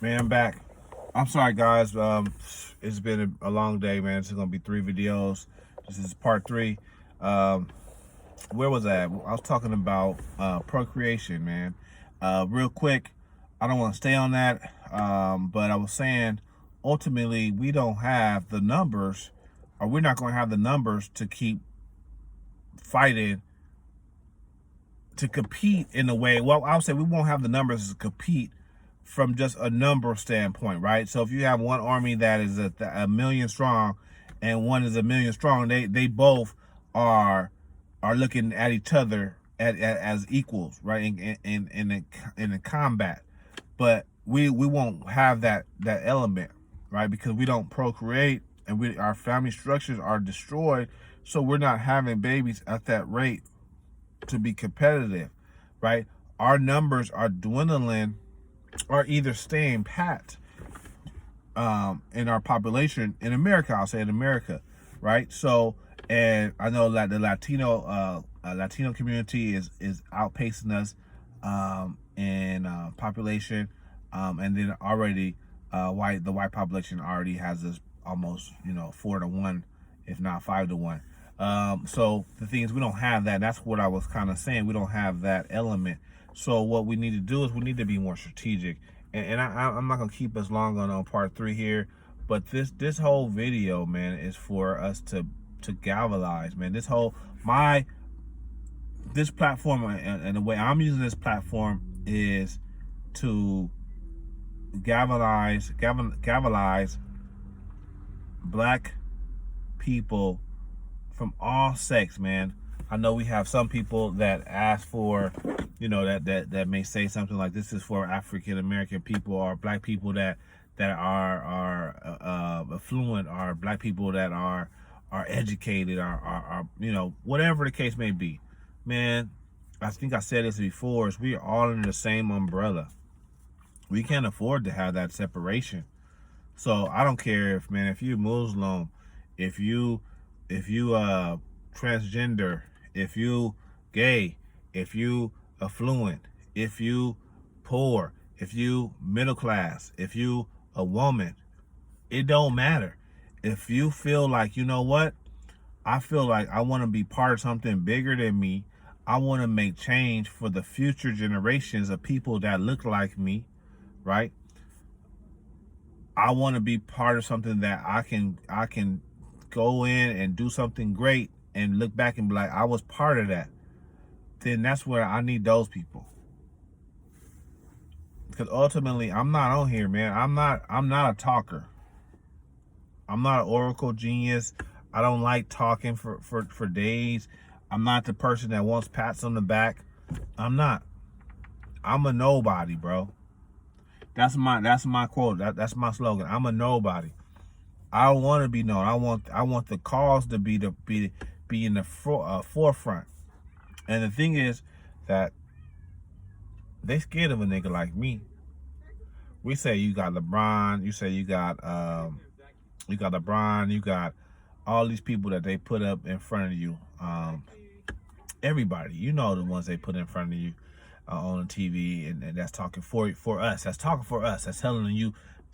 Man, I'm back. I'm sorry, guys. It's been a long day, man. It's gonna be 3 videos. This is part 3. Um, where was I? I was talking about procreation, man. Real quick, I don't want to stay on that, but I was saying, ultimately, we don't have the numbers, or we're not going to have the numbers to keep fighting to compete in a way. Well, I would say we won't have the numbers to compete from just a number standpoint, right? So if you have one army that is a million strong and one is a million strong, they both are looking at each other as equals, right? In the combat, but we won't have that element, right? Because we don't procreate and our family structures are destroyed, so we're not having babies at that rate to be competitive, right? Our numbers are dwindling or either staying pat in our population in America. I'll say in America, right? So, and I know that the Latino community is outpacing us in population, and then already the white population already has us almost 4 to 1, if not 5 to 1. So the thing is, we don't have that. That's what I was kind of saying. We don't have that element. So what we need to do is we need to be more strategic. And I'm not gonna keep us long on part 3 here, but this whole video, man, is for us to galvanize, man. This platform and the way I'm using this platform is to galvanize black people from all sects, man. I know we have some people that ask for, that may say something like this is for African American people or black people that are affluent, or black people that are educated, or whatever the case may be. Man, I think I said this before, is we are all under the same umbrella. We can't afford to have that separation. So I don't care if you Muslim, if you transgender, if you gay, if you affluent, if you poor, if you middle class, if you a woman, it don't matter. If you feel like, you know what, I feel like I want to be part of something bigger than me, I want to make change for the future generations of people that look like me, right? I want to be part of something that I can go in and do something great and look back and be like, I was part of that. Then that's where I need those people. Because ultimately, I'm not on here, man. I'm not a talker. I'm not an oracle genius. I don't like talking for days. I'm not the person that wants pats on the back. I'm not. I'm a nobody, bro. That's my quote. That's my slogan. I'm a nobody. I don't want to be known. I want the cause to be in the forefront. And the thing is that they scared of a nigga like me. We say you got LeBron. You say you got LeBron. You got all these people that they put up in front of you. Everybody, the ones they put in front of you on the TV, and that's talking for us. That's talking for us. That's telling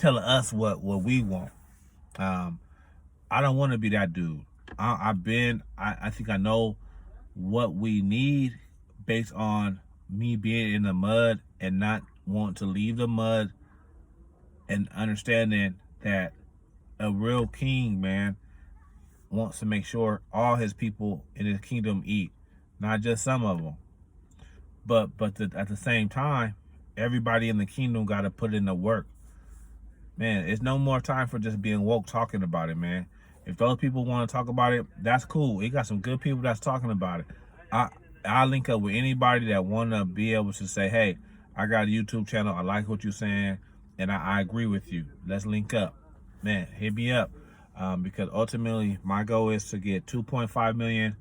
us what we want. I don't want to be that dude. I think I know what we need based on me being in the mud and not wanting to leave the mud, and understanding that a real king, man, wants to make sure all his people in his kingdom eat, not just some of them. But at the same time, everybody in the kingdom got to put in the work. Man, it's no more time for just being woke talking about it, man. If those people want to talk about it, that's cool. We got some good people that's talking about it. I link up with anybody that want to be able to say, hey, I got a YouTube channel. I like what you're saying, and I agree with you. Let's link up. Man, hit me up. Because ultimately, my goal is to get 2.5 million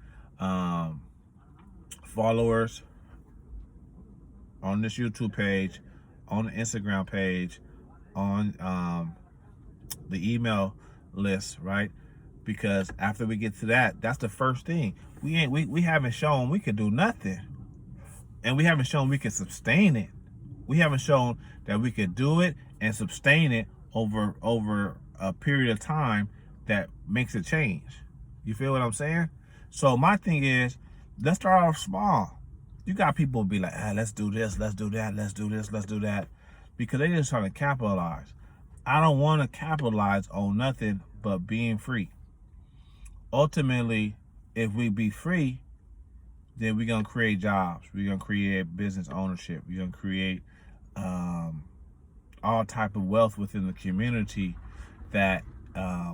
followers on this YouTube page, on the Instagram page, on the email list, right? Because after we get to that, that's the first thing. We haven't shown we can do nothing, and we haven't shown we can sustain it. We haven't shown that we could do it and sustain it over a period of time that makes a change. You feel what I'm saying? So my thing is, let's start off small. You got people be like, let's do this, let's do that, let's do this, let's do that, because they just trying to capitalize. I don't want to capitalize on nothing but being free. Ultimately, if we be free, then we're going to create jobs. We're going to create business ownership. We're going to create all type of wealth within the community, that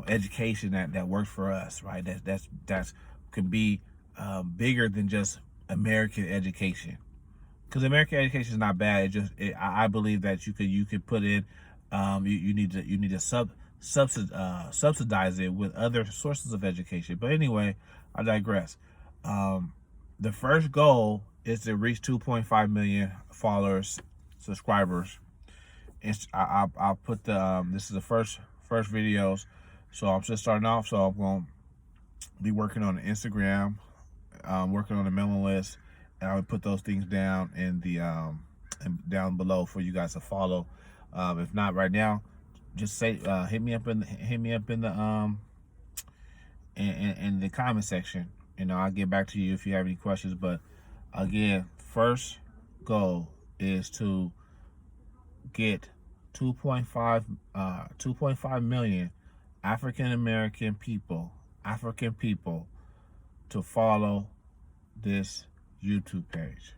education that works for us, right? That's can be bigger than just American education. Because American education is not bad. I believe that you could put in, you need to subsidize it with other sources of education. But anyway, I digress. The first goal is to reach 2.5 million followers, subscribers. I'll put the this is the first videos, so I'm just starting off. So I'm going to be working on the Instagram, working on the mailing list, and I will put those things down in the down below for you guys to follow. If not right now, just say hit me up in the in the comment section. You know, I'll get back to you if you have any questions. But again, first goal is to get 2.5 million African people to follow this YouTube page,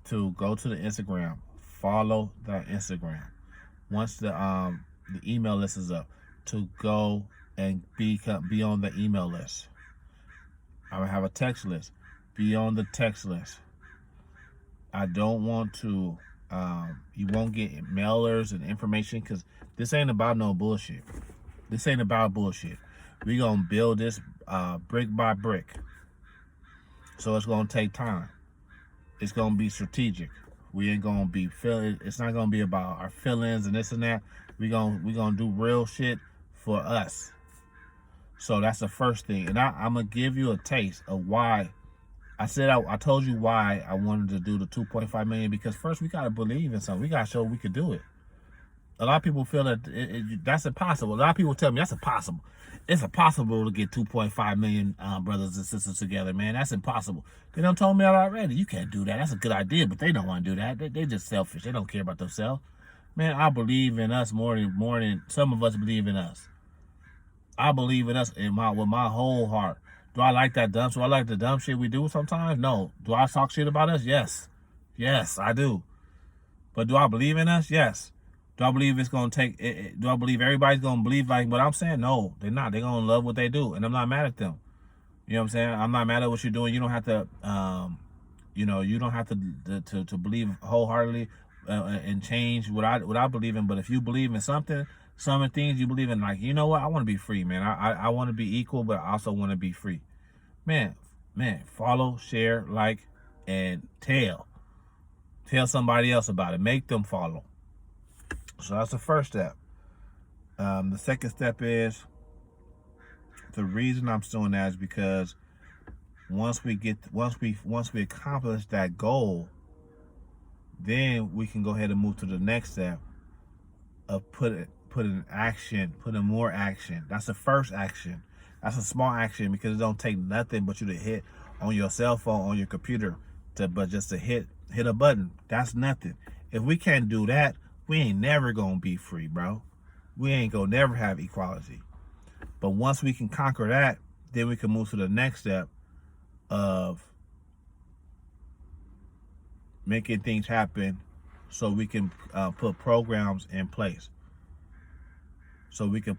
to go to the Instagram, follow that Instagram. Once the email list is up, to go and be on the email list. I will have a text list. Be on the text list. I don't want to. You won't get mailers and information, because this ain't about no bullshit. This ain't about bullshit. We gonna build this brick by brick. So it's gonna take time. It's gonna be strategic. We ain't gonna be feeling. It's not gonna be about our feelings and this and that. We gonna do real shit for us. So that's the first thing, and I'm gonna give you a taste of why. I told you why I wanted to do the 2.5 million, because first we gotta believe in something. We gotta show we could do it. A lot of people feel that that's impossible. A lot of people tell me that's impossible. It's impossible to get 2.5 million brothers and sisters together, man. That's impossible. They done told me that already. You can't do that. That's a good idea, but they don't want to do that. They just selfish. They don't care about themselves. Man, I believe in us more than some of us believe in us. I believe in us with my whole heart. Do I like that dumb? Do I like the dumb shit we do sometimes? No. Do I talk shit about us? Yes. Yes, I do. But do I believe in us? Yes. Do I believe it's going to take, do I believe everybody's going to believe like what I'm saying? No, they're not. They're going to love what they do, and I'm not mad at them. You know what I'm saying? I'm not mad at what you're doing. You don't have to, you don't have to believe wholeheartedly and change what I believe in. But if you believe in something, some things you believe in, like, you know what? I want to be free, man. I want to be equal, but I also want to be free. Man, follow, share, like, and tell somebody else about it. Make them follow. So that's the first step. The second step is, the reason I'm doing that is because once we accomplish that goal, then we can go ahead and move to the next step of put in more action. That's the first action. That's a small action, because it don't take nothing but you to hit on your cell phone, on your computer, just to hit a button. That's nothing. If we can't do that, we ain't never gonna be free, bro. We ain't gonna never have equality. But once we can conquer that, then we can move to the next step of making things happen, so we can put programs in place. We could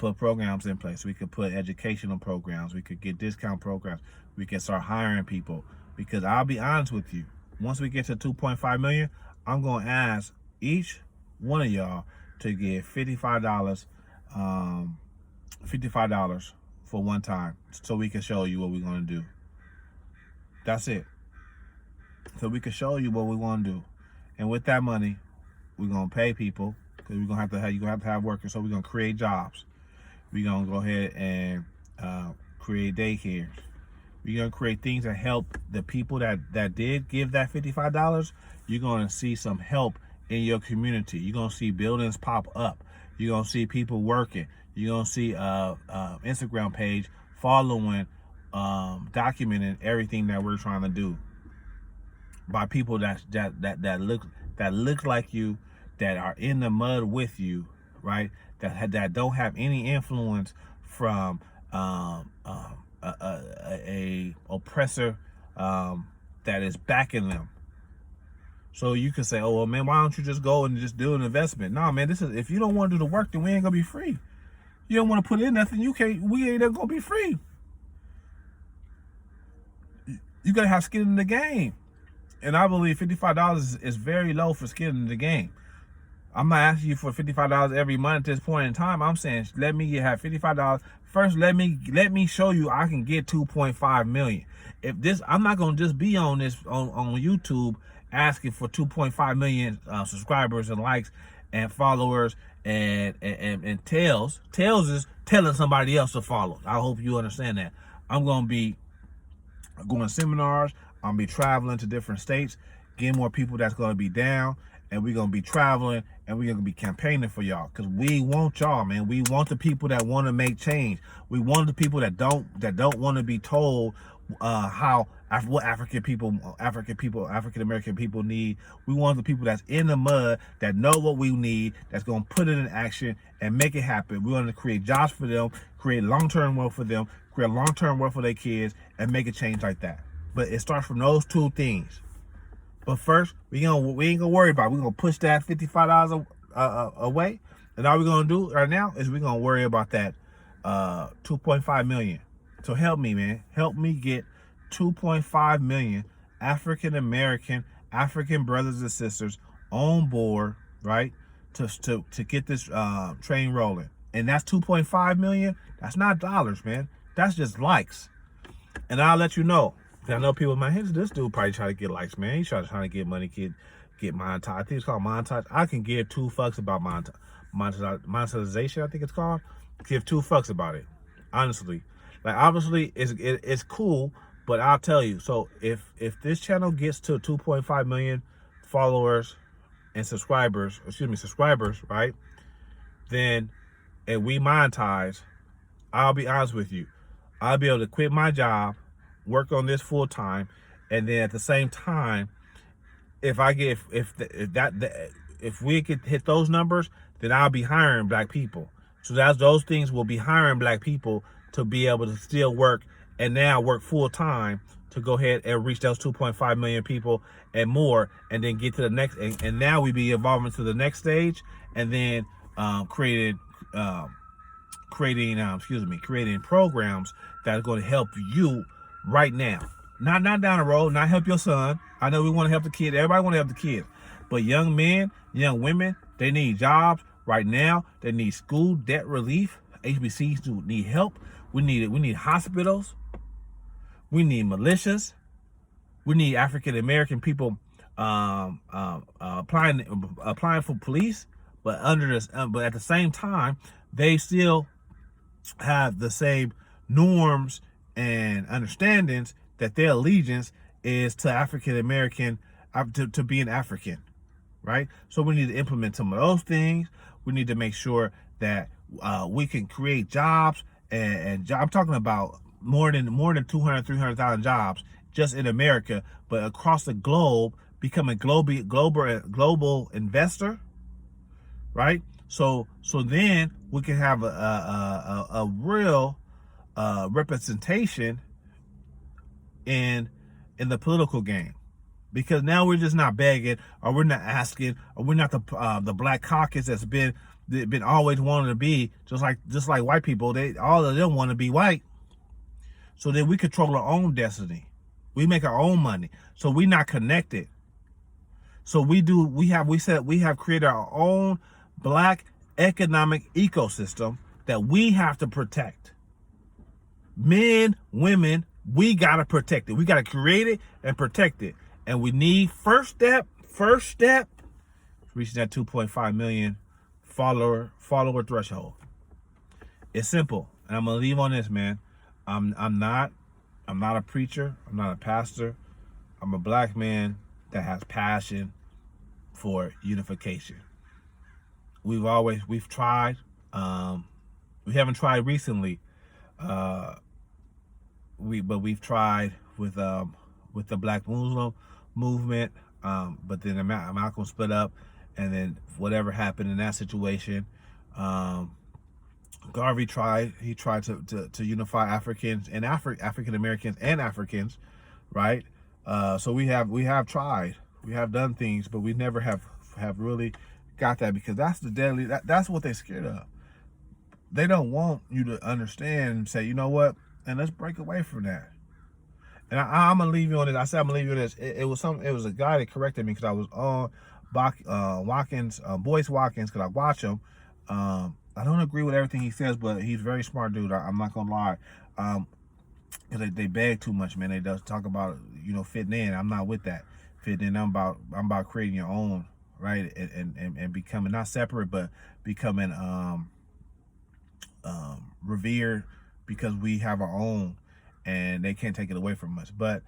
put educational programs. We could get discount programs. We can start hiring people. Because I'll be honest with you, once we get to 2.5 million, I'm going to ask each one of y'all to give $55 for one time, so we can show you what we're going to do. That's it. So we can show you what we want to do. And with that money, we're going to pay people, because you're going to have to have workers. So we're going to create jobs. We're going to go ahead and create daycares. We're going to create things that help the people that did give that $55. You're going to see some help in your community. You're gonna see buildings pop up. You're gonna see people working. You're gonna see Instagram page following, documenting everything that we're trying to do by people that look like you, that are in the mud with you, right? That don't have any influence from a oppressor that is backing them. So you can say, oh well, man, why don't you just go and just do an investment? No, man, this is, if you don't want to do the work, then we ain't gonna be free. You don't want to put in nothing, we ain't gonna be free. You gotta have skin in the game. And I believe $55 is very low for skin in the game. I'm not asking you for $55 every month at this point in time. I'm saying, let me have $55. First, let me show you I can get 2.5 million. If this, I'm not gonna just be on this on YouTube asking for 2.5 million subscribers and likes and followers and tails. Tails is telling somebody else to follow. I hope you understand that. I'm gonna be going to seminars. I'm gonna be traveling to different states, getting more people that's gonna be down, and we're gonna be traveling, and we're gonna be campaigning for y'all, because we want y'all, man. We want the people that want to make change. We want the people that don't want to be told what African American people need. We want the people that's in the mud, that know what we need, that's gonna put it in action and make it happen. We want to create jobs for them, create long-term wealth for them, create long-term wealth for their kids, and make a change like that. But it starts from those two things. But first, we ain't gonna worry about it. We're gonna push that $55 away, and all we're gonna do right now is we're gonna worry about that 2.5 million. So help me, man. Help me get 2.5 million African American, African brothers and sisters on board, right? To get this train rolling. And that's 2.5 million. That's not dollars, man. That's just likes. And I'll let you know. I know people in my head, this dude probably trying to get likes, man. He's trying to get money, get monetized. I think it's called monetized. I can give two fucks about monetization, I think it's called. Give two fucks about it, honestly. Like, obviously, it's cool, but I'll tell you. So if this channel gets to 2.5 million followers and subscribers, right? Then, and we monetize, I'll be honest with you, I'll be able to quit my job, work on this full time, and then at the same time, if we could hit those numbers, then I'll be hiring black people. So those things will be hiring black people to be able to still work, and now work full time to go ahead and reach those 2.5 million people and more, and then get to the next, and now we be evolving to the next stage, and then creating programs that are going to help you right now, not down the road, not help your son. I know we want to help the kid. Everybody want to help the kids, but young men, young women, they need jobs right now. They need school debt relief. HBCs do need help. We need hospitals. We need militias. We need African American people applying for police, but but at the same time, they still have the same norms and understandings that their allegiance is to African American, to being African, right? So we need to implement some of those things. We need to make sure that we can create jobs, and I'm talking about more than 300,000 jobs just in America, but across the globe, become a global investor, right? So then we can have a real representation in the political game, because now we're just not begging, or we're not asking, or we're not the black caucus that's been always wanting to be, just like white people. All of them want to be white, so then we control our own destiny. We make our own money, so we're not connected. So we have created our own black economic ecosystem that we have to protect. Men, women, we gotta protect it. We gotta create it and protect it. And we need first step, reaching that 2.5 million follower threshold. It's simple. And I'm gonna leave on this, man. I'm not a preacher. I'm not a pastor. I'm a black man that has passion for unification. We've tried. We haven't tried recently. We've tried with the Black Muslim movement. But then Malcolm split up, and then whatever happened in that situation. Garvey tried. He tried to unify Africans and African Americans and Africans, right? So we have tried. We have done things, but we never have really got that, because that's the deadly. That's what they're scared of. They don't want you to understand and say, you know what, and let's break away from that. And I'm gonna leave you on this. I said I'm gonna leave you on this. It was a guy that corrected me because I was on Watkins, Boyce Watkins, because I watch him. I don't agree with everything he says, but he's a very smart dude. I'm not gonna lie. Because they beg too much, man. They just talk about, fitting in. I'm not with that. Fitting in. I'm about creating your own, right? And becoming not separate, but becoming revered, because we have our own, and they can't take it away from us. But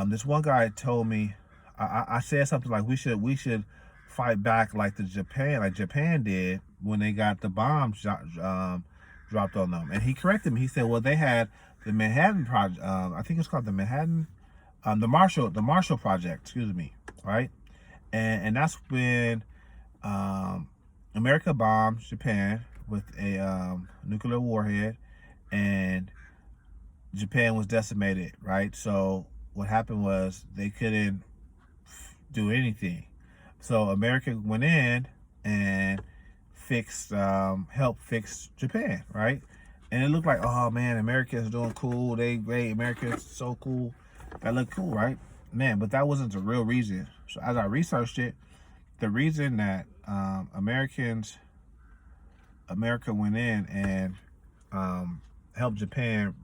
this one guy told me, I said something like we should fight back like Japan did when they got the bombs dropped on them. And he corrected me. He said, well, they had the Manhattan Project. I think it's called the Manhattan, the Marshall Project. Excuse me, right? And that's when America bombed Japan with a nuclear warhead, and Japan was decimated, right? So what happened was they couldn't do anything. So America went in and helped fix Japan, right? And it looked like, oh man, America is doing cool. America is so cool. That looked cool, right? Man, but that wasn't the real reason. So as I researched it, the reason that America went in and helped Japan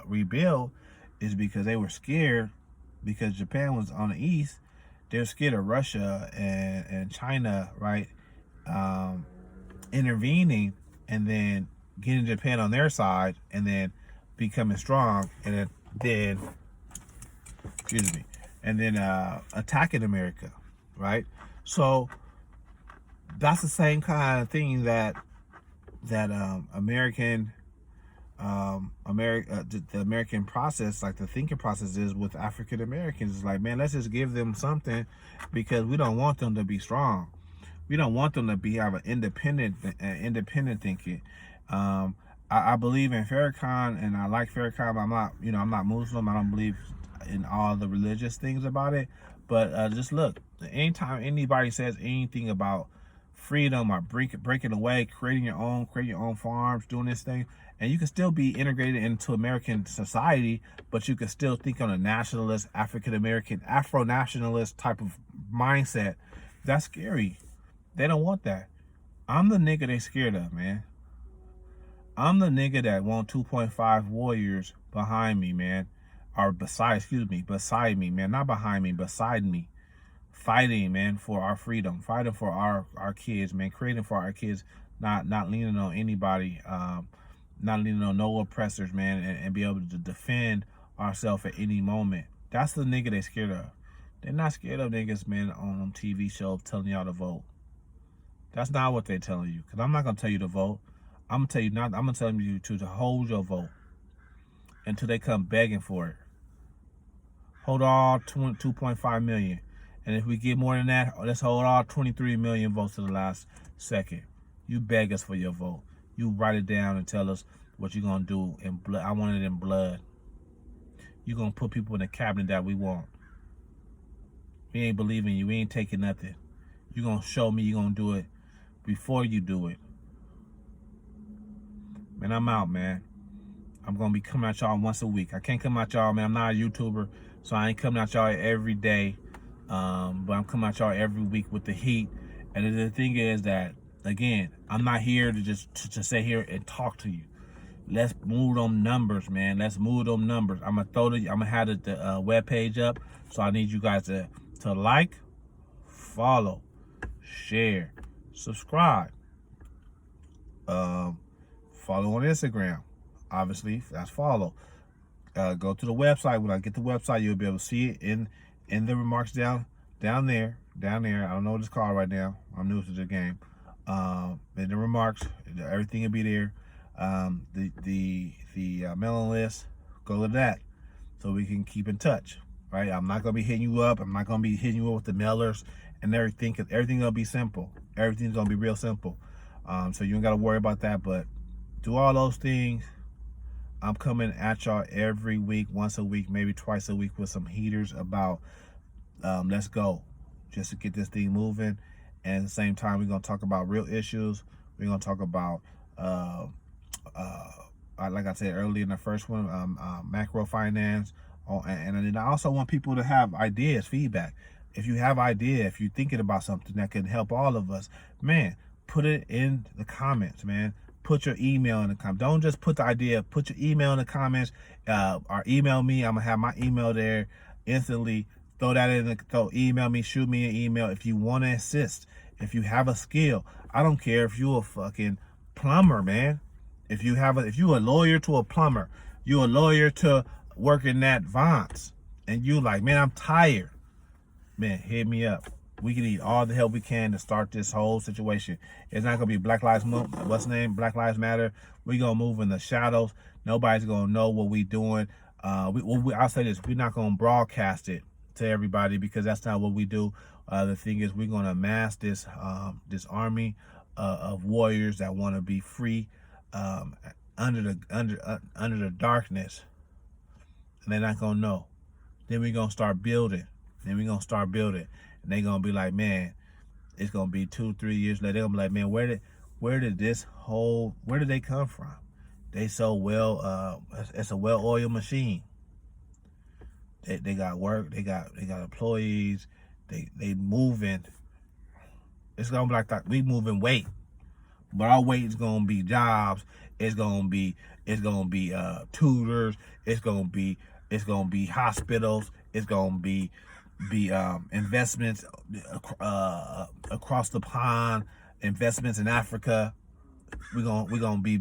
rebuild is because they were scared, because Japan was on the east. They were scared of Russia and China, right? Intervening and then getting Japan on their side, and then becoming strong, and then attacking America, right? So that's the same kind of thing that the American process, like the thinking process, is with African Americans. It's like, man, let's just give them something, because we don't want them to be strong. We don't want them to have an independent thinking. I believe in Farrakhan, and I like Farrakhan. I'm not Muslim. I don't believe in all the religious things about it. But just look, anytime anybody says anything about freedom or breaking away, creating your own farms, doing this thing, and you can still be integrated into American society, but you can still think on a nationalist, African American, Afro nationalist type of mindset. That's scary. They don't want that. I'm the nigga they scared of, man. I'm the nigga that want 2.5 warriors behind me, man. Or beside me, man. Not behind me, beside me. Fighting, man, for our freedom. Fighting for our kids, man. Creating for our kids. Not leaning on anybody. Not leaning on no oppressors, man. And be able to defend ourselves at any moment. That's the nigga they scared of. They're not scared of niggas, man, on them TV shows telling y'all to vote. That's not what they're telling you. Because I'm not going to tell you to vote. I'm going to tell you to hold your vote until they come begging for it. Hold all 2.5 million. And if we get more than that, let's hold all 23 million votes to the last second. You beg us for your vote. You write it down and tell us what you're going to do in blood. I want it in blood. You're going to put people in the cabinet that we want. We ain't believing you. We ain't taking nothing. You're going to show me you're going to do it before you do it. Man, I'm out, man. I'm going to be coming at y'all once a week. I can't come at y'all, man. I'm not a YouTuber, so I ain't coming at y'all every day. But I'm coming at y'all every week with the heat. And the thing is that, again, I'm not here to just to sit here and talk to you. Let's move them numbers, man. Let's move them numbers. I'm gonna have the webpage up. So I need you guys to like, follow, share, subscribe. Follow on Instagram. Obviously, that's follow. Go to the website. When I get the website, you'll be able to see it in the remarks down there. down there. I don't know what it's called right now. I'm new to the game. In the remarks, everything will be there. The mailing list, go to that, so we can keep in touch. Right? I'm not gonna be hitting you up. I'm not gonna be hitting you up with the mailers and everything, cause everything's gonna be simple. Everything's gonna be real simple. So you don't gotta worry about that. But do all those things. I'm coming at y'all every week, once a week, maybe twice a week, with some heaters about let's go, just to get this thing moving. And at the same time, we're gonna talk about real issues. We're gonna talk about like I said earlier in the first one, macro finance. And then I also want people to have ideas, feedback. If you have idea, if you're thinking about something that can help all of us, man, put it in the comments, man. Put your email in the comments. Don't just put the idea. Put your email in the comments, or email me. I'm gonna have my email there instantly. Throw that in. Email me. Shoot me an email if you want to assist. If you have a skill, I don't care if you're a fucking plumber, man. If you a lawyer to a plumber, you a lawyer to working at Vance, and you like, man, I'm tired. Man, hit me up. We can need all the help we can to start this whole situation. It's not gonna be Black Lives Matter. We gonna move in the shadows. Nobody's gonna know what we doing. I'll say this: we're not gonna broadcast it to everybody, because that's not what we do. The thing is, we're gonna amass this army of warriors that want to be free under the darkness, and they're not gonna know. Then we're gonna start building. And they're gonna be like, man, it's gonna be 2-3 years later. They're gonna be like, man, where did they come from? They so well, it's a well-oiled machine. They got work, they got employees, they moving. It's gonna be like that. We moving weight, but our weight is gonna be jobs. It's gonna be tutors. It's gonna be hospitals. It's gonna be investments across the pond, investments in Africa. We're gonna be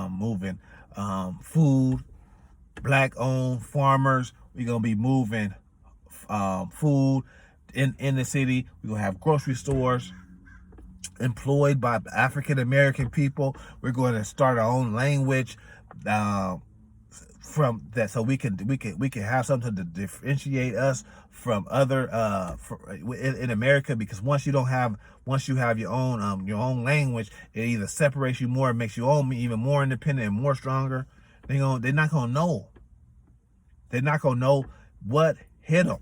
moving food, black-owned farmers. We're gonna be moving food in the city. We're gonna have grocery stores employed by African American people. We're going to start our own language from that, so we can have something to differentiate us from other in America. Because once you have your own language, it either separates you more, makes you even more independent and more stronger. They're not gonna know. They're not gonna know what hit them.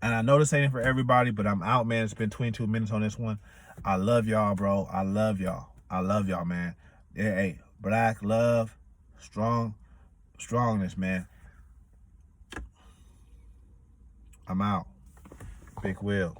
And I know this ain't for everybody, but I'm out, man. It's been 22 minutes on this one. I love y'all, bro. I love y'all, man. Hey, black love, strongness, man. I'm out. Big Will.